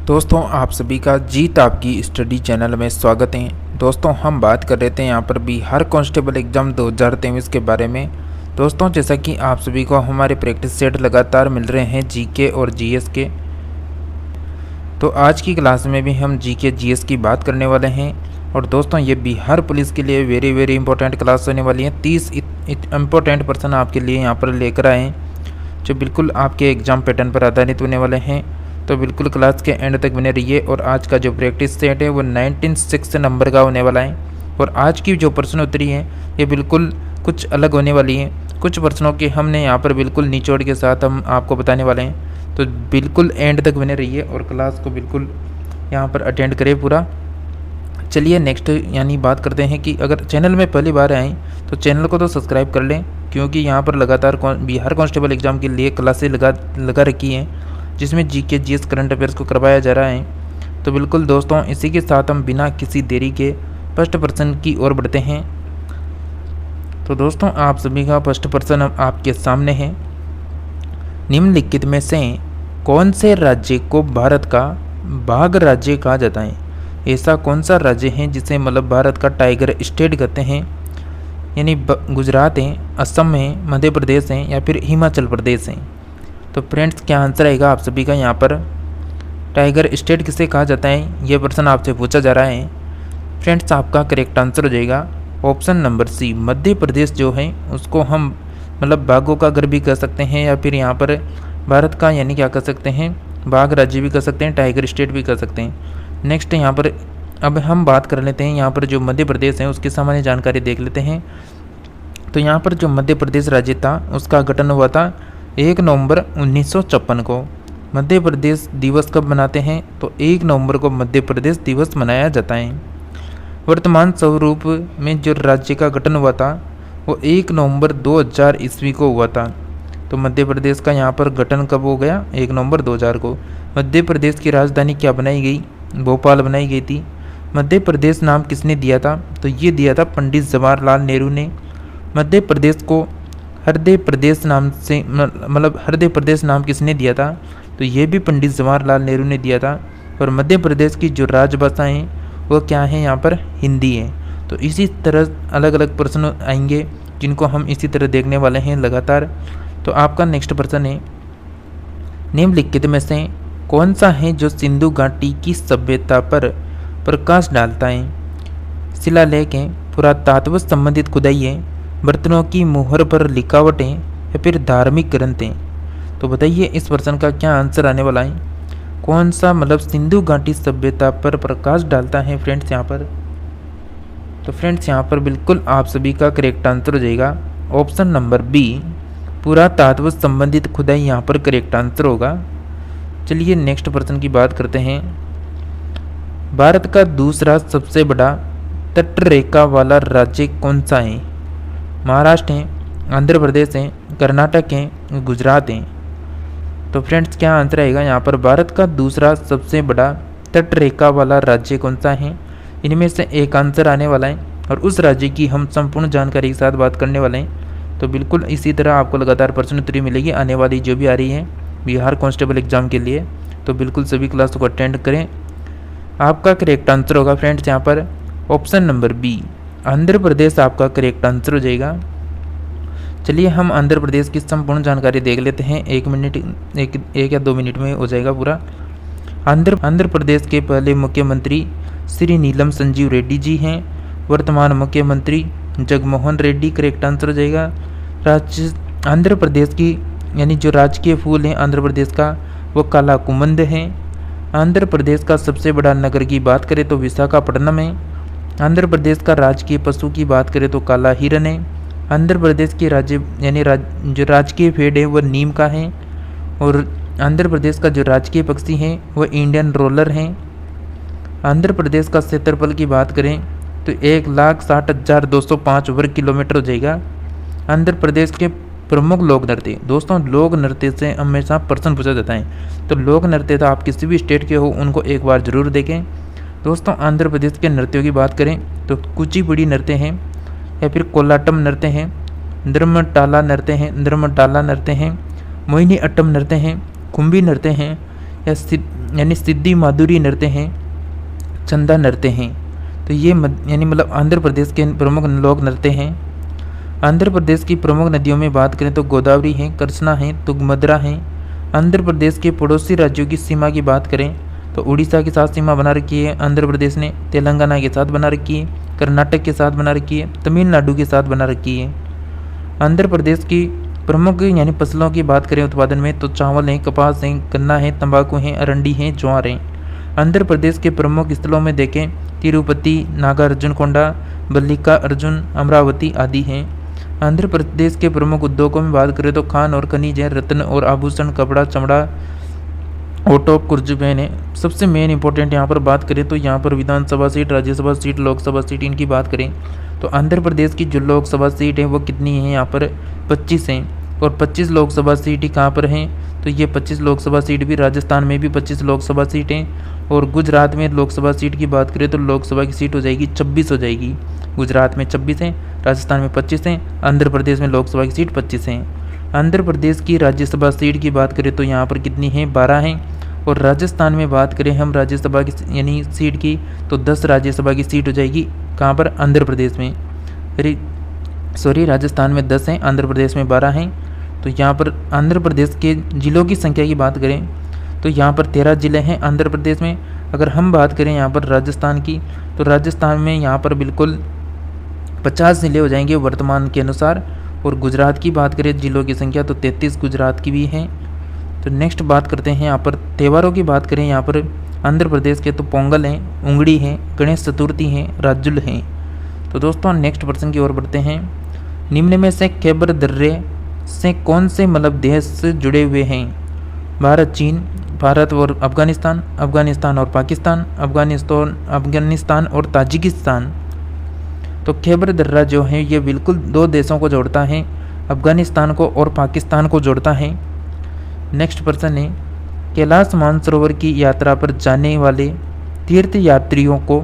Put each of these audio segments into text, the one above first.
दोस्तों आप सभी का जीत आपकी स्टडी चैनल में स्वागत है। दोस्तों हम बात कर रहे थे यहाँ पर बिहार कांस्टेबल एग्ज़ाम 2023 के बारे में। दोस्तों जैसा कि आप सभी को हमारे प्रैक्टिस सेट लगातार मिल रहे हैं जीके और जीएस के, तो आज की क्लास में भी हम जीके जीएस की बात करने वाले हैं। और दोस्तों ये बिहार पुलिस के लिए वेरी इंपॉर्टेंट क्लास होने वाली है। 30 इम्पोर्टेंट पर्सन आपके लिए यहाँ पर लेकर आए हैं जो बिल्कुल आपके एग्ज़ाम पैटर्न पर आधारित होने वाले हैं। तो बिल्कुल क्लास के एंड तक बने रहिए। और आज का जो प्रैक्टिस सेट है वो 1906 नंबर का होने वाला है। और आज की जो प्रश्न उत्तरी है ये बिल्कुल कुछ अलग होने वाली है। कुछ प्रश्नों के हमने यहाँ पर बिल्कुल निचोड़ के साथ हम आपको बताने वाले हैं, तो बिल्कुल एंड तक बने रहिए और क्लास को बिल्कुल यहाँ पर अटेंड करें पूरा। चलिए नेक्स्ट यानी बात करते हैं कि अगर चैनल में पहली बार आएँ तो चैनल को तो सब्सक्राइब कर लें, क्योंकि यहाँ पर लगातार बिहार कांस्टेबल एग्ज़ाम के लिए क्लासेस लगा रखी हैं जिसमें जीके जीएस करंट अफेयर्स को करवाया जा रहा है। तो बिल्कुल दोस्तों इसी के साथ हम बिना किसी देरी के फर्स्ट पर्सन की ओर बढ़ते हैं। तो दोस्तों आप सभी का फर्स्ट पर्सन आपके सामने है। निम्नलिखित में से कौन से राज्य को भारत का बाघ राज्य कहा जाता है? ऐसा कौन सा राज्य है जिसे मतलब भारत का टाइगर स्टेट कहते हैं? यानी गुजरात है, असम है, मध्य प्रदेश है या फिर हिमाचल प्रदेश है? तो फ्रेंड्स क्या आंसर आएगा आप सभी का? यहाँ पर टाइगर स्टेट किसे कहा जाता है ये प्रश्न आपसे पूछा जा रहा है। फ्रेंड्स आपका करेक्ट आंसर हो जाएगा ऑप्शन नंबर सी, मध्य प्रदेश जो है उसको हम मतलब बाघों का घर भी कह सकते हैं या फिर यहाँ पर भारत का यानी क्या कह सकते हैं, बाघ राज्य भी कह सकते हैं, टाइगर स्टेट भी कह सकते हैं। नेक्स्ट यहाँ पर अब हम बात कर लेते हैं यहाँ पर जो मध्य प्रदेश है उसकी सामान्य जानकारी देख लेते हैं। तो यहाँ पर जो मध्य प्रदेश राज्य था उसका गठन हुआ था 1 नवंबर 1956 को। मध्य प्रदेश दिवस कब मनाते हैं? तो 1 नवंबर को मध्य प्रदेश दिवस मनाया जाता है। वर्तमान स्वरूप में जो राज्य का गठन हुआ था वो 1 नवंबर 2000 ईस्वी को हुआ था। तो मध्य प्रदेश का यहाँ पर गठन कब हो गया? 1 नवंबर 2000 को। मध्य प्रदेश की राजधानी क्या बनाई गई? भोपाल बनाई गई थी। मध्य प्रदेश नाम किसने दिया था? तो ये दिया था पंडित जवाहरलाल नेहरू ने। मध्य प्रदेश को हृदय प्रदेश नाम से मतलब हृदय प्रदेश नाम किसने दिया था? तो ये भी पंडित जवाहरलाल नेहरू ने दिया था। और मध्य प्रदेश की जो राजभाषा हैं वो क्या है? यहाँ पर हिंदी है। तो इसी तरह अलग अलग प्रश्न आएंगे जिनको हम इसी तरह देखने वाले हैं लगातार। तो आपका नेक्स्ट प्रश्न है, निम्नलिखित में से कौन सा है जो सिंधु घाटी की सभ्यता पर प्रकाश डालता है? शिलालेख है, पुरातत्व संबंधित खुदाई है, बर्तनों की मुहर पर लिखावटें या फिर धार्मिक ग्रंथ हैं? तो बताइए इस प्रश्न का क्या आंसर आने वाला है? कौन सा मतलब सिंधु घाटी सभ्यता पर प्रकाश डालता है फ्रेंड्स यहाँ पर? तो फ्रेंड्स यहाँ पर बिल्कुल आप सभी का करेक्ट आंसर हो जाएगा ऑप्शन नंबर बी, पुरातत्व संबंधित खुदाई यहाँ पर करेक्ट आंसर होगा। चलिए नेक्स्ट प्रश्न की बात करते हैं। भारत का दूसरा सबसे बड़ा तटरेखा वाला राज्य कौन सा है? महाराष्ट्र है, आंध्र प्रदेश है, कर्नाटक है, गुजरात है? तो फ्रेंड्स क्या आंसर आएगा यहाँ पर? भारत का दूसरा सबसे बड़ा तटरेखा वाला राज्य कौन सा है? इनमें से एक आंसर आने वाला है और उस राज्य की हम संपूर्ण जानकारी के साथ बात करने वाले हैं। तो बिल्कुल इसी तरह आपको लगातार प्रश्न उत्तरी मिलेगी आने वाली जो भी आ रही है बिहार कांस्टेबल एग्जाम के लिए। तो बिल्कुल सभी क्लास को अटेंड करें। आपका करेक्ट आंसर होगा फ्रेंड्स यहाँ पर option number B, Andhra Pradesh आपका करेक्ट आंसर हो जाएगा। चलिए हम आंध्र प्रदेश की संपूर्ण जानकारी देख लेते हैं। एक या 2 मिनट में हो जाएगा पूरा। आंध्र प्रदेश के पहले मुख्यमंत्री श्री नीलम संजीव रेड्डी जी हैं। वर्तमान मुख्यमंत्री जगमोहन रेड्डी करेक्ट आंसर हो जाएगा। आंध्र प्रदेश की यानी जो राजकीय फूल है आंध्र प्रदेश का वो काला कुमुद है। आंध्र प्रदेश का सबसे बड़ा नगर की बात करें तो विशाखापट्टनम है। आंध्र प्रदेश का राजकीय पशु की बात करें तो काला हिरन है। आंध्र प्रदेश की राज्य यानी जो राजकीय पेड़ है वह नीम का है। और आंध्र प्रदेश का जो राजकीय पक्षी है वह इंडियन रोलर है। आंध्र प्रदेश का क्षेत्रफल की बात करें तो 1,60,205 वर्ग किलोमीटर हो जाएगा। आंध्र प्रदेश के प्रमुख लोक नृत्य, दोस्तों लोक नृत्य से हमेशा प्रश्न पूछा जाता है। तो लोक नृत्य तो आप किसी भी स्टेट के हो उनको एक बार जरूर देखें। दोस्तों आंध्र प्रदेश के नृत्यों की बात करें तो कुचिपुड़ी नृत्य हैं या फिर कोलाटम नृत्य हैं, धर्मटाला नृत्य हैं, मोहिनी अट्टम नृत्य हैं, कुंभी नृत्य हैं या यानी सिद्धि माधुरी नृत्य हैं, चंदा नृत्य हैं। तो ये यानी मतलब आंध्र प्रदेश के प्रमुख लोक नृत्य हैं। आंध्र प्रदेश की प्रमुख नदियों में बात करें तो गोदावरी है, कृष्णा है, तुंगभद्रा है। आंध्र प्रदेश के पड़ोसी राज्यों की सीमा की बात करें तो उड़ीसा के साथ सीमा बना रखी है आंध्र प्रदेश ने, तेलंगाना के साथ बना रखी है, कर्नाटक के साथ बना रखी है, तमिलनाडु के साथ बना रखी है। आंध्र प्रदेश की प्रमुख यानी फसलों की बात करें उत्पादन में तो चावल है, कपास है, गन्ना है, तंबाकू है, अरंडी है, ज्वार है। आंध्र प्रदेश के प्रमुख स्थलों में देखें तिरुपति, नागार्जुनकोंडा, मल्लिका अर्जुन, अमरावती आदि हैं। आंध्र प्रदेश के प्रमुख उद्योगों में बात करें तो खान और खनिज है, रत्न और आभूषण, कपड़ा, चमड़ा, ऑटो, कुर्जुबैन है। सबसे मेन इंपॉर्टेंट यहाँ पर बात करें तो यहाँ पर Vidhan Sabha seat, Rajya Sabha seat, Lok Sabha seat इनकी बात करें तो आंध्र प्रदेश की जो लोकसभा सीट है वो कितनी है, यहाँ पर 25 हैं। और 25 लोकसभा सीट ही कहाँ पर हैं तो ये 25 लोकसभा सीट भी राजस्थान में भी 25 लोकसभा सीटें। और गुजरात में लोकसभा सीट की बात करें तो लोकसभा की सीट हो जाएगी 26 हो जाएगी। गुजरात में 26 हैं, राजस्थान में 25 हैं, आंध्र प्रदेश में लोकसभा की सीट 25 हैं। आंध्र प्रदेश की राज्यसभा सीट की बात करें तो यहाँ पर कितनी है, 12 हैं। और राजस्थान में बात करें हम राज्यसभा की यानी सीट की तो 10 राज्यसभा की सीट हो जाएगी। कहाँ पर, आंध्र प्रदेश में। राजस्थान में 10 हैं, आंध्र प्रदेश में 12 हैं। तो यहाँ पर आंध्र प्रदेश के जिलों की संख्या की बात करें तो यहाँ पर 13 जिले हैं आंध्र प्रदेश में। अगर हम बात करें यहाँ पर राजस्थान की तो राजस्थान में यहाँ पर बिल्कुल 50 जिले हो जाएंगे वर्तमान के अनुसार। और गुजरात की बात करें जिलों की संख्या तो 33 गुजरात की भी हैं। तो नेक्स्ट बात करते हैं यहाँ पर त्योहारों की बात करें यहाँ पर आंध्र प्रदेश के तो पोंगल हैं, उंगड़ी हैं, गणेश चतुर्थी हैं, राज्जुल हैं। तो दोस्तों नेक्स्ट प्रश्न की ओर बढ़ते हैं। निम्न में से खैबर दर्रे से कौन से मतलब देश से जुड़े हुए हैं? भारत, चीन, भारत और अफगानिस्तान, अफगानिस्तान और पाकिस्तान, अफगानिस्तान और ताजिकिस्तान। तो खैबर दर्रा जो है ये बिल्कुल 2 देशों को जोड़ता है, अफगानिस्तान को और पाकिस्तान को जोड़ता है। नेक्स्ट प्रश्न है कैलाश मानसरोवर की यात्रा पर जाने वाले तीर्थ यात्रियों को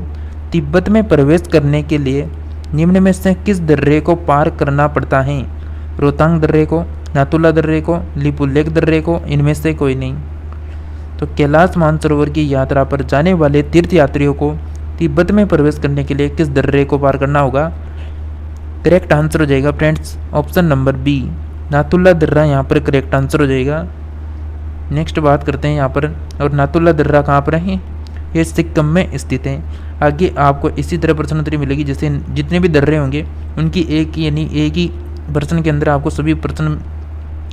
तिब्बत में प्रवेश करने के लिए निम्न में से किस दर्रे को पार करना पड़ता है? रोहतांग दर्रे को, नाथुला दर्रे को, लिपुलेख दर्रे को, इनमें से कोई नहीं। तो कैलाश मानसरोवर की यात्रा पर जाने वाले तीर्थ यात्रियों को तिब्बत में प्रवेश करने के लिए किस दर्रे को पार करना होगा? करेक्ट आंसर हो जाएगा friends option number B, Nathula दर्रा यहाँ पर करेक्ट आंसर हो जाएगा। नेक्स्ट बात करते हैं यहाँ पर, और नाथुला दर्रा कहाँ पर है? ये सिक्किम में स्थित है। आगे आपको इसी तरह प्रश्नोत्तरी मिलेगी, जैसे जितने भी दर्रे होंगे उनकी एक ही प्रश्न के अंदर आपको सभी प्रश्न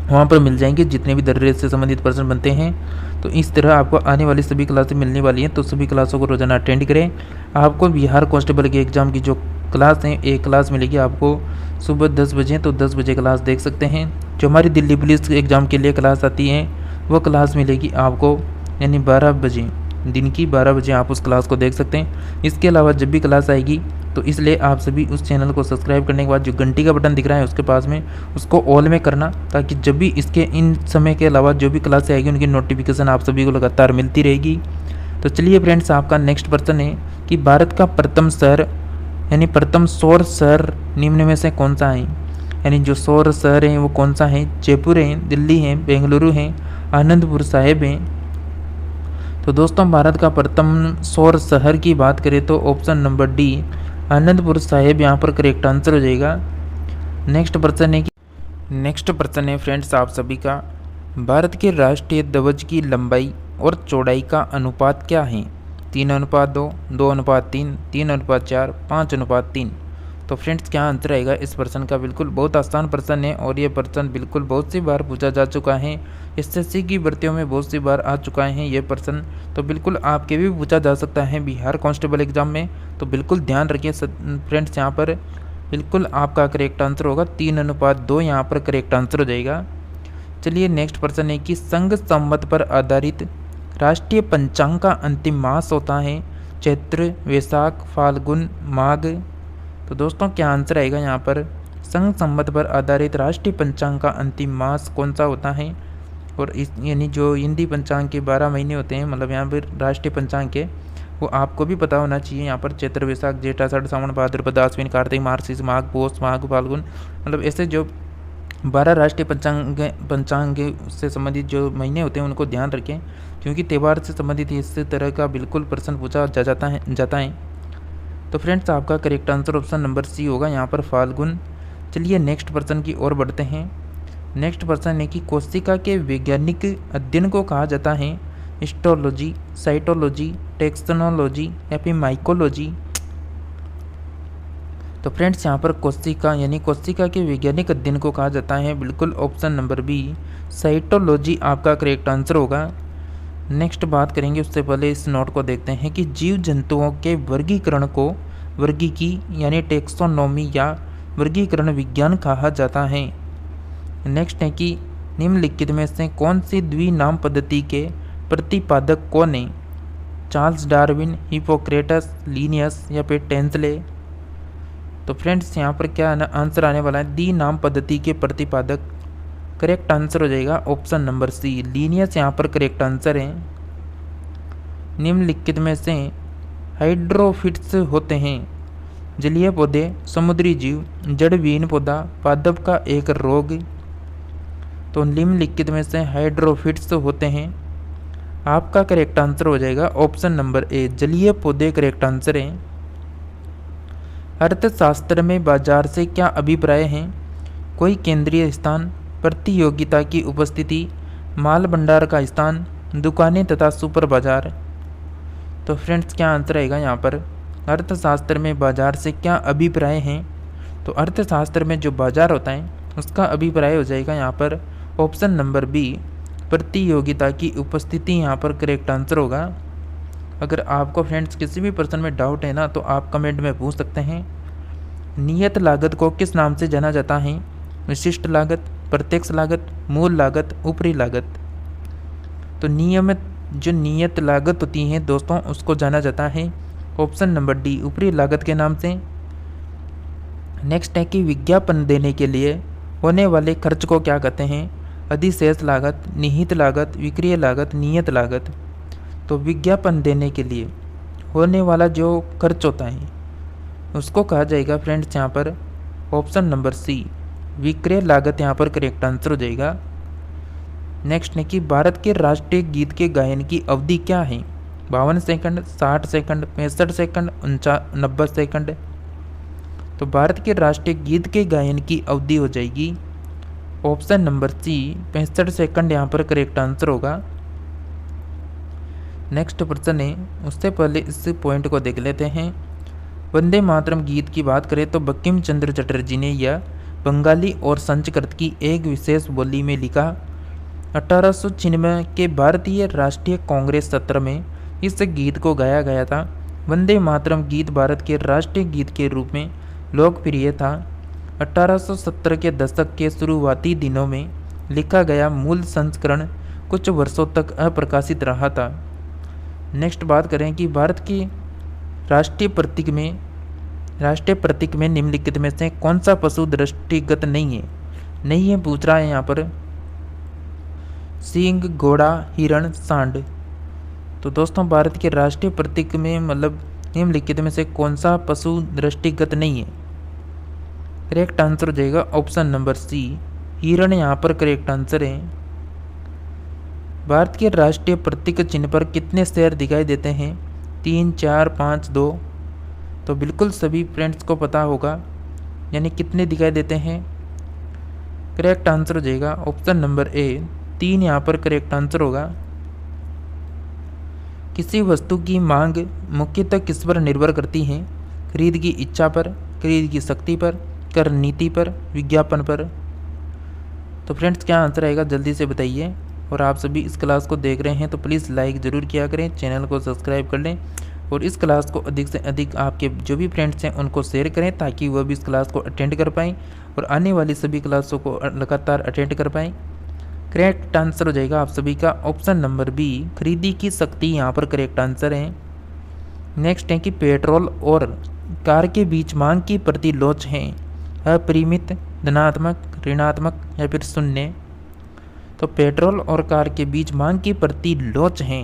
वहाँ पर मिल जाएंगे, जितने भी दर्रे से संबंधित प्रश्न बनते हैं। तो इस तरह आपको आने वाली सभी क्लासें मिलने वाली हैं, तो सभी क्लासों को रोजाना अटेंड करें। आपको बिहार कांस्टेबल के एग्ज़ाम की जो क्लास है, एक क्लास मिलेगी आपको सुबह 10 बजे, तो 10 बजे क्लास देख सकते हैं। जो हमारी दिल्ली पुलिस एग्ज़ाम के लिए क्लास आती है वो क्लास मिलेगी आपको यानी 12 बजे, दिन की 12 बजे आप उस क्लास को देख सकते हैं। इसके अलावा जब भी क्लास आएगी तो इसलिए आप सभी उस चैनल को सब्सक्राइब करने के बाद जो घंटी का बटन दिख रहा है उसके पास में उसको ऑल में करना, ताकि जब भी इसके इन समय के अलावा जो भी क्लासें आएगी उनकी नोटिफिकेशन आप सभी को लगातार मिलती रहेगी। तो चलिए फ्रेंड्स, आपका नेक्स्ट प्रश्न है कि भारत का प्रथम शहर यानी प्रथम सौर शहर निम्न में से कौन सा है? यानी जो सौर शहर है वो कौन सा है? जयपुर है, दिल्ली है, बेंगलुरु है, आनंदपुर साहिब है। तो दोस्तों भारत का प्रथम सौर शहर की बात करें तो option number D, Anandpur Sahib यहाँ पर करेक्ट आंसर हो जाएगा। नेक्स्ट प्रश्न है फ्रेंड्स आप सभी का, भारत के राष्ट्रीय ध्वज की लंबाई और चौड़ाई का अनुपात क्या है? 3:2, 2:3, 3:4, 5:3। तो फ्रेंड्स क्या आंसर आएगा इस प्रश्न का? बिल्कुल बहुत आसान प्रश्न है और ये प्रश्न बिल्कुल बहुत सी बार पूछा जा चुका है। एसएससी की भर्तियों में बहुत सी बार आ चुका है ये प्रश्न, तो बिल्कुल आपके भी पूछा जा सकता है बिहार कांस्टेबल एग्जाम में। तो बिल्कुल ध्यान रखिए फ्रेंड्स, यहाँ पर बिल्कुल आपका करेक्ट आंसर होगा 3:2 यहाँ पर करेक्ट आंसर हो जाएगा। चलिए नेक्स्ट प्रश्न है कि संघ संवत पर आधारित राष्ट्रीय पंचांग का अंतिम मास होता है चैत्र, वैशाख, फाल्गुन, माघ। तो दोस्तों क्या आंसर आएगा यहाँ पर? संघ संवत पर आधारित राष्ट्रीय पंचांग का अंतिम मास कौन सा होता है? और इस यानी जो हिंदी पंचांग के 12 महीने होते हैं, मतलब यहाँ पर राष्ट्रीय पंचांग के, वो आपको भी पता होना चाहिए। यहाँ पर चैत्र, वैशाख, जेठ, आषाढ़, सावन, भाद्रपद, आश्विन, कार्तिक, मार्गशीर्ष, माघ, पौष, माघ, फाल्गुन, मतलब ऐसे जो 12 राष्ट्रीय पंचांग से संबंधित जो महीने होते हैं उनको ध्यान रखें। क्योंकि त्यौहार से संबंधित इस तरह का बिल्कुल प्रश्न पूछा जाता है। तो फ्रेंड्स आपका correct answer option number C होगा यहाँ पर फाल्गुन। चलिए नेक्स्ट प्रश्न की ओर बढ़ते हैं। नेक्स्ट प्रश्न है कि कोशिका के वैज्ञानिक अध्ययन को कहा जाता है हिस्टोलॉजी, साइटोलॉजी, टेक्सोनोलॉजी या फिर माइकोलॉजी। तो फ्रेंड्स यहाँ पर कोशिका यानी कोशिका के वैज्ञानिक अध्ययन को कहा जाता है बिल्कुल ऑप्शन नंबर बी साइटोलॉजी आपका करेक्ट आंसर होगा। नेक्स्ट बात करेंगे उससे पहले इस नोट को देखते हैं कि जीव जंतुओं के वर्गीकरण को वर्गीकी यानी टेक्सोनोमी या वर्गीकरण विज्ञान कहा जाता है। नेक्स्ट है कि निम्नलिखित में से कौन सी द्विनाम पद्धति के प्रतिपादक कौन है? चार्ल्स डार्विन, हिपोक्रेटस, लिनियस या फिर टेंसले। तो फ्रेंड्स यहाँ पर क्या आंसर आने वाला है? द्विनाम पद्धति के प्रतिपादक करेक्ट आंसर हो जाएगा ऑप्शन नंबर सी लीनियस यहाँ पर करेक्ट आंसर है। निम्नलिखित में से हाइड्रोफिट्स होते हैं जलीय पौधे, समुद्री जीव, जड़विहीन पौधा, पादप का एक रोग। तो निम्नलिखित में से हाइड्रोफिट्स होते हैं आपका करेक्ट आंसर हो जाएगा ऑप्शन नंबर ए जलीय पौधे करेक्ट आंसर है। अर्थशास्त्र में बाजार से क्या अभिप्राय है? कोई केंद्रीय स्थान, प्रतियोगिता की उपस्थिति, माल भंडार का स्थान, दुकानें तथा सुपर बाजार। तो फ्रेंड्स क्या आंसर आएगा यहाँ पर? अर्थशास्त्र में बाजार से क्या अभिप्राय हैं? तो अर्थशास्त्र में जो बाजार होता है उसका अभिप्राय हो जाएगा यहाँ पर ऑप्शन नंबर बी प्रतियोगिता की उपस्थिति यहाँ पर करेक्ट आंसर होगा। अगर आपको फ्रेंड्स किसी भी प्रश्न में डाउट है ना तो आप कमेंट में पूछ सकते हैं। नियत लागत को किस नाम से जाना जाता है? विशिष्ट लागत, प्रत्यक्ष लागत, मूल लागत, ऊपरी लागत। तो नियमित जो नियत लागत होती है दोस्तों उसको जाना जाता है ऑप्शन नंबर डी ऊपरी लागत के नाम से। नेक्स्ट है कि विज्ञापन देने के लिए होने वाले खर्च को क्या कहते हैं? अधिशेष लागत, निहित लागत, विक्रय लागत, नियत लागत। तो विज्ञापन देने के लिए होने वाला जो खर्च होता है उसको कहा जाएगा फ्रेंड्स यहाँ पर ऑप्शन नंबर सी विक्रय लागत यहाँ पर करेक्ट आंसर हो जाएगा। नेक्स्ट है कि भारत के राष्ट्रीय गीत के गायन की अवधि क्या है? 52 सेकंड, 60 सेकंड, 65 सेकंड, 90 सेकंड। तो भारत के राष्ट्रीय गीत के गायन की अवधि हो जाएगी ऑप्शन नंबर सी 65 सेकंड यहाँ पर करेक्ट आंसर होगा। नेक्स्ट प्रश्न है उससे पहले इस पॉइंट को देख लेते हैं। वंदे मातरम गीत की बात करें तो बंकिम चंद्र चटर्जी ने यह बंगाली और संस्कृत की एक विशेष बोली में लिखा। 1896 के भारतीय राष्ट्रीय कांग्रेस सत्र में इस गीत को गाया गया था। वंदे मातरम गीत भारत के राष्ट्रीय गीत के रूप में लोकप्रिय था। 1870 के दशक के शुरुआती दिनों में लिखा गया मूल संस्करण कुछ वर्षों तक अप्रकाशित रहा था। नेक्स्ट बात करें कि भारत की राष्ट्रीय प्रतीक में निम्नलिखित में से कौन सा पशु दृष्टिगत नहीं है पूछ रहा है यहाँ पर। सिंह, घोड़ा, हिरण, सांड। तो दोस्तों भारत के राष्ट्रीय प्रतीक में मतलब निम्नलिखित में से कौन सा पशु दृष्टिगत नहीं है? करेक्ट आंसर हो जाएगा ऑप्शन नंबर सी हिरण यहाँ पर करेक्ट आंसर है। भारत के राष्ट्रीय प्रतीक चिन्ह पर कितने शेर दिखाई देते हैं? 3, 4, 5, 2। तो बिल्कुल सभी फ्रेंड्स को पता होगा यानी कितने दिखाई देते हैं? करेक्ट आंसर हो जाएगा ऑप्शन नंबर ए 3 यहाँ पर करेक्ट आंसर होगा। किसी वस्तु की मांग मुख्यतः किस पर निर्भर करती है? खरीद की इच्छा पर, खरीद की शक्ति पर, कर नीति पर, विज्ञापन पर। तो फ्रेंड्स क्या आंसर आएगा जल्दी से बताइए। और आप सभी इस क्लास को देख रहे हैं तो प्लीज़ लाइक ज़रूर किया करें, चैनल को सब्सक्राइब कर लें और इस क्लास को अधिक से अधिक आपके जो भी फ्रेंड्स हैं उनको शेयर करें ताकि वह भी इस क्लास को अटेंड कर पाएँ और आने वाली सभी क्लासों को लगातार अटेंड कर पाएँ। करेक्ट आंसर हो जाएगा आप सभी का ऑप्शन नंबर बी खरीदी की शक्ति यहाँ पर करेक्ट आंसर है। नेक्स्ट है कि पेट्रोल और कार के बीच मांग की प्रतिलोच है अपरिमित, धनात्मक, ऋणात्मक या फिर शून्य। तो पेट्रोल और कार के बीच मांग की प्रतिलोच है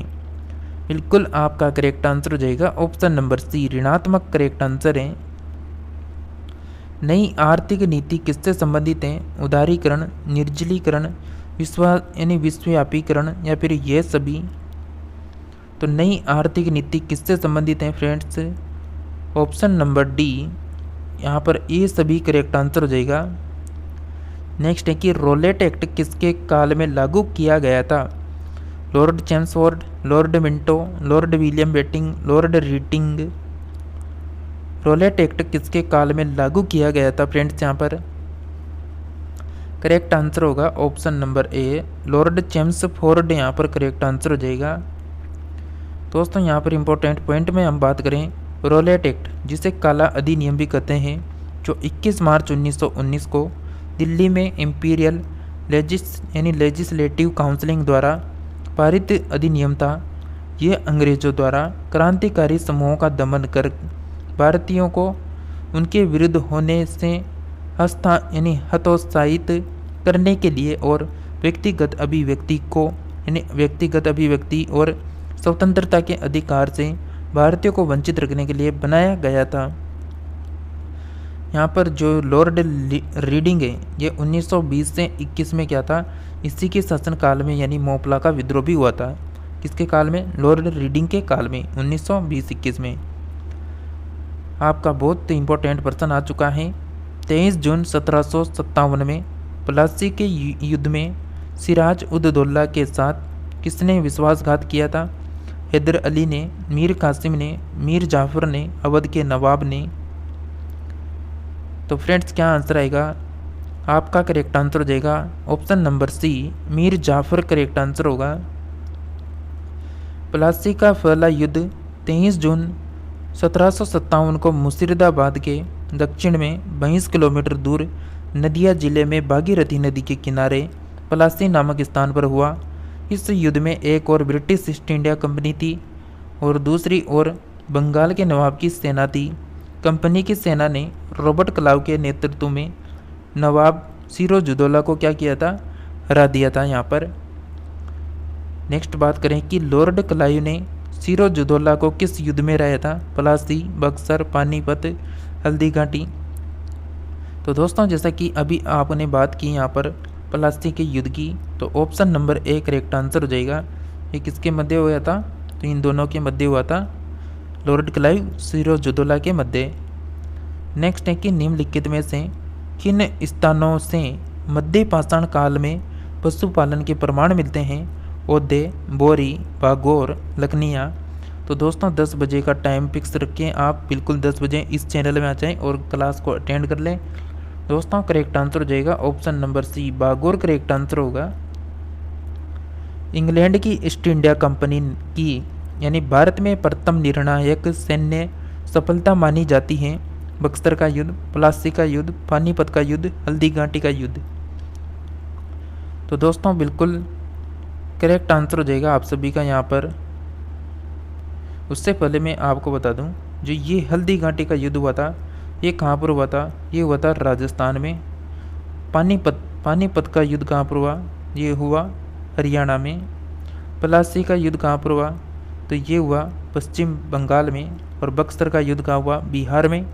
बिल्कुल आपका करेक्ट आंसर हो जाएगा ऑप्शन नंबर सी ऋणात्मक करेक्ट आंसर है। नई आर्थिक नीति किससे संबंधित है? उदारीकरण, निर्जलीकरण, विश्वव्यापीकरण या फिर ये सभी। तो नई आर्थिक नीति किससे संबंधित है फ्रेंड्स? ऑप्शन नंबर डी, यहाँ पर ए सभी करेक्ट आंसर हो जाएगा। नेक्स्ट है कि रोलेट एक्ट किसके काल में लागू किया गया था? Lord Chelmsford, Lord Minto, Lord William Bentinck, Lord Reading. Rowlatt Act किसके काल में लागू किया गया था फ्रेंड्स? यहाँ पर करेक्ट आंसर होगा ऑप्शन नंबर ए, लॉर्ड चैम्सफोर्ड यहाँ पर करेक्ट आंसर हो जाएगा। दोस्तों यहाँ पर इंपॉर्टेंट पॉइंट में हम बात करें, रोलेट एक्ट जिसे काला अधिनियम भी कहते हैं, जो 21 मार्च 1919 को दिल्ली में इंपीरियल लेजिस्लेटिव काउंसिलिंग द्वारा पारित अधिनियम था। यह अंग्रेजों द्वारा क्रांतिकारी समूहों का दमन कर भारतीयों को उनके विरुद्ध होने से हतोत्साहित करने के लिए और व्यक्तिगत अभिव्यक्ति और स्वतंत्रता के अधिकार से भारतीयों को वंचित रखने के लिए बनाया गया था। यहाँ पर जो लॉर्ड रीडिंग है ये 1920 से 21 में क्या था, इसी के शासनकाल में यानी मोपला का विद्रोह भी हुआ था। किसके काल में? लॉर्ड रीडिंग के काल में 1920-21 में। आपका बहुत इंपॉर्टेंट प्रश्न आ चुका है। 23 जून 1757 में प्लासी के युद्ध में सिराज उद दौला के साथ किसने विश्वासघात किया था? हैदर अली ने, मीर कासिम ने, मीर जाफर ने, अवध के नवाब ने। तो फ्रेंड्स क्या आंसर आएगा? आपका करेक्ट आंसर हो जाएगा option number C, Mir Jafar correct answer होगा। प्लासी का पहला युद्ध 23 जून 1757 को मुर्शिदाबाद के दक्षिण में 22 किलोमीटर दूर नदिया जिले में भागीरथी नदी के किनारे प्लासी नामक स्थान पर हुआ। इस युद्ध में एक और ब्रिटिश ईस्ट इंडिया कंपनी थी और दूसरी ओर बंगाल के नवाब की सेना थी। कंपनी की सेना ने रॉबर्ट क्लाइव के नेतृत्व में नवाब सिराजुद्दौला को क्या किया था? हरा दिया था यहाँ पर। नेक्स्ट बात करें कि लॉर्ड क्लाइव ने सिराजुद्दौला को किस युद्ध में हराया था? प्लासी, बक्सर, पानीपत, हल्दीघाटी। तो दोस्तों जैसा कि अभी आपने बात की यहाँ पर प्लासी के युद्ध की, तो option number A correct answer हो जाएगा। ये किसके मध्य हुआ था? तो इन दोनों के मध्य हुआ था, लॉर्ड क्लाइव सिराजुद्दौला के मध्य। नेक्स्ट है कि निम्नलिखित में से किन स्थानों से मध्य पाषाण काल में पशुपालन के प्रमाण मिलते हैं? ओदे, बोरी, बागोर, लखनिया। तो दोस्तों 10 बजे का टाइम फिक्स रखें, आप बिल्कुल 10 बजे इस चैनल में आ जाएं और क्लास को अटेंड कर लें। दोस्तों करेक्ट आंसर हो जाएगा ऑप्शन नंबर सी, बागोर करेक्ट आंसर होगा। इंग्लैंड की ईस्ट इंडिया कंपनी की यानी भारत में प्रथम निर्णायक सैन्य सफलता मानी जाती है बक्सर का युद्ध, प्लासी का युद्ध, पानीपत का युद्ध, हल्दीघाटी का युद्ध। तो दोस्तों बिल्कुल करेक्ट आंसर हो जाएगा आप सभी का यहाँ पर। उससे पहले मैं आपको बता दूं, जो ये हल्दीघाटी का युद्ध हुआ था ये कहाँ पर हुआ था? ये हुआ था राजस्थान में। पानीपत का युद्ध कहाँ पर हुआ? ये हुआ हरियाणा में। प्लासी का युद्ध कहाँ पर हुआ? तो ये हुआ पश्चिम बंगाल में। और बक्सर का युद्ध कहाँ हुआ? बिहार में।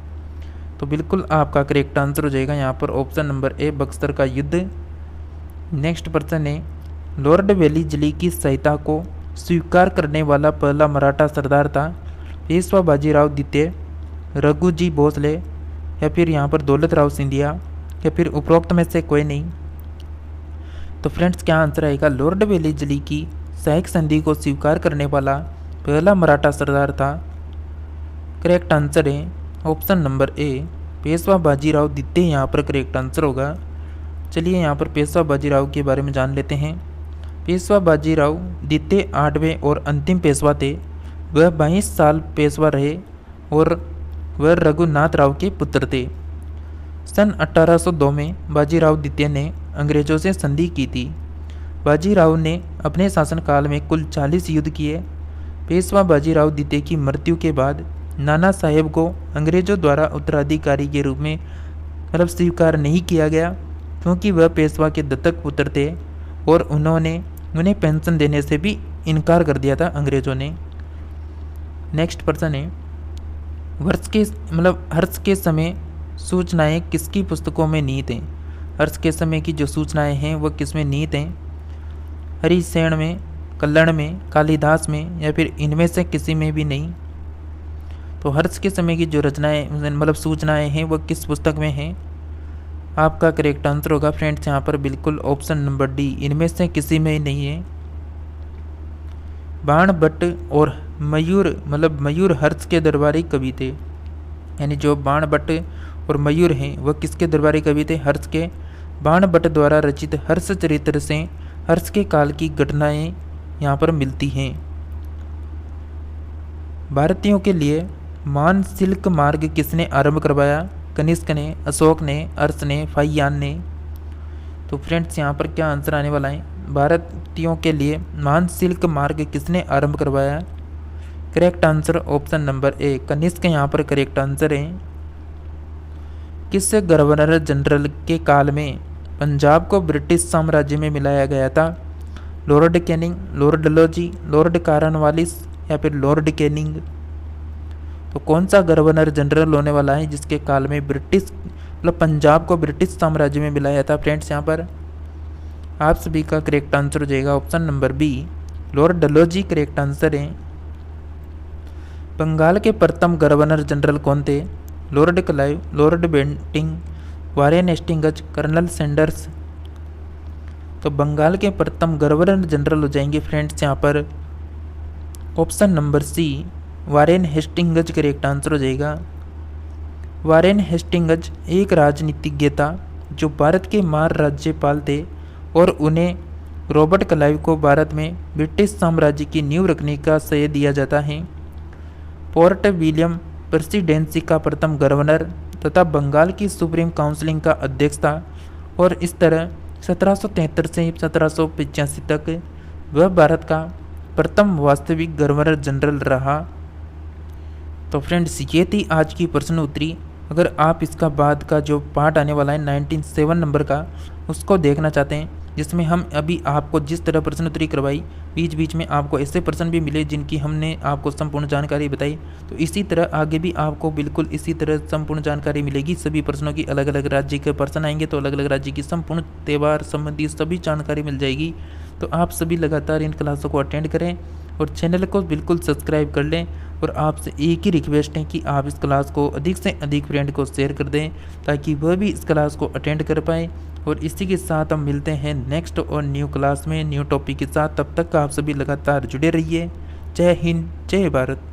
तो बिल्कुल आपका करेक्ट आंसर हो जाएगा यहाँ पर ऑप्शन नंबर ए, बक्सर का युद्ध। नेक्स्ट प्रश्न है, लॉर्ड वेलिस्ली की सहायता को स्वीकार करने वाला पहला मराठा सरदार था? पेशवा बाजीराव द्वितीय, रघुजी भोसले, या फिर यहाँ पर दौलत राव सिंधिया, या फिर उपरोक्त में से कोई नहीं। तो फ्रेंड्स क्या आंसर आएगा? लॉर्ड वेलिस्ली की सहायक संधि को स्वीकार करने वाला पहला मराठा सरदार था। करेक्ट आंसर है ऑप्शन नंबर ए, पेशवा बाजीराव द्वितीय यहाँ पर करेक्ट आंसर होगा। चलिए यहाँ पर पेशवा बाजीराव के बारे में जान लेते हैं। पेशवा बाजीराव द्वितीय 8वें और अंतिम पेशवा थे। वह 22 साल पेशवा रहे और वह रघुनाथ राव के पुत्र थे। सन 1802 में बाजीराव द्वितीय ने अंग्रेजों से संधि की थी। बाजीराव ने अपने शासनकाल में कुल 40 युद्ध किए। पेशवा बाजीराव द्वितीय की मृत्यु के बाद नाना साहेब को अंग्रेजों द्वारा उत्तराधिकारी के रूप में स्वीकार नहीं किया गया, क्योंकि वह पेशवा के दत्तक पुत्र थे और उन्होंने उन्हें पेंशन देने से भी इनकार कर दिया था अंग्रेजों ने। नेक्स्ट प्रश्न है, हर्ष के समय सूचनाएं किसकी पुस्तकों में निहित हैं? हर्ष के समय की जो सूचनाएं हैं वह किस में निहित हैं? हरिसेन में, कल्लड़ में, कालिदास में या फिर इनमें से किसी में भी नहीं। तो हर्ष के समय की जो रचनाएं मतलब सूचनाएं हैं वो किस पुस्तक में हैं? आपका करेक्ट आंसर होगा फ्रेंड्स यहाँ पर बिल्कुल ऑप्शन नंबर डी, इनमें से किसी में नहीं है। बाण भट्ट और मयूर हर्ष के दरबारी कवि थे, यानी जो बाण भट्ट और मयूर हैं वह किसके दरबारी कवि थे? हर्ष के। बाण भट्ट द्वारा रचित हर्ष चरित्र से हर्ष के काल की घटनाएं यहाँ पर मिलती हैं। भारतीयों के लिए मान सिल्क मार्ग किसने आरंभ करवाया? कनिष्क ने, अशोक ने, अर्श ने, फाहियान ने। तो फ्रेंड्स यहाँ पर क्या आंसर आने वाला है? भारतीयों के लिए मान सिल्क मार्ग किसने आरंभ करवाया? Correct answer option number A, Kanishka यहाँ पर करेक्ट आंसर है। किस गवर्नर जनरल के काल में पंजाब को ब्रिटिश साम्राज्य में मिलाया गया था? Lord Canning, Lord Dalhousie, Lord Cornwallis या फिर लॉर्ड कैनिंग। तो कौन सा गवर्नर जनरल होने वाला है जिसके काल में पंजाब को ब्रिटिश साम्राज्य में मिलाया था? फ्रेंड्स यहाँ पर आप सभी का करेक्ट आंसर हो जाएगा option number B, Lord Dalhousie correct answer है। बंगाल के प्रथम गवर्नर जनरल कौन थे? Lord Clive, Lord Bentinck, Warren Hastings, Colonel Sanders. तो बंगाल के प्रथम गवर्नर जनरल हो जाएंगे फ्रेंड्स यहाँ पर option number C, Warren Hastings correct answer हो जाएगा। वारेन हेस्टिंग्स एक राजनीतिज्ञ था जो भारत के महान राज्यपाल थे और उन्हें रॉबर्ट क्लाइव को भारत में ब्रिटिश साम्राज्य की नींव रखने का श्रेय दिया जाता है। पोर्ट विलियम प्रेसिडेंसी का प्रथम गवर्नर तथा बंगाल की सुप्रीम काउंसिल का अध्यक्ष था और इस तरह 1773 से 1785 तक वह भारत का प्रथम वास्तविक गवर्नर जनरल रहा। तो फ्रेंड्स ये थी आज की प्रश्न उत्तरी। अगर आप इसका बाद का जो पार्ट आने वाला है 97 नंबर का उसको देखना चाहते हैं, जिसमें हम अभी आपको जिस तरह प्रश्न उत्तरी करवाई बीच बीच में आपको ऐसे प्रश्न भी मिले जिनकी हमने आपको संपूर्ण जानकारी बताई, तो इसी तरह आगे भी आपको बिल्कुल इसी तरह संपूर्ण जानकारी मिलेगी। सभी प्रश्नों की अलग अलग राज्य के प्रश्न आएंगे तो अलग अलग राज्य की संपूर्ण त्यौहार संबंधी सभी जानकारी मिल जाएगी। तो आप सभी लगातार इन क्लासों को अटेंड करें और चैनल को बिल्कुल सब्सक्राइब कर लें। और आपसे एक ही रिक्वेस्ट है कि आप इस क्लास को अधिक से अधिक फ्रेंड को शेयर कर दें ताकि वह भी इस क्लास को अटेंड कर पाए। और इसी के साथ हम मिलते हैं नेक्स्ट और न्यू क्लास में न्यू टॉपिक के साथ। तब तक आप सभी लगातार जुड़े रहिए। जय हिंद, जय भारत।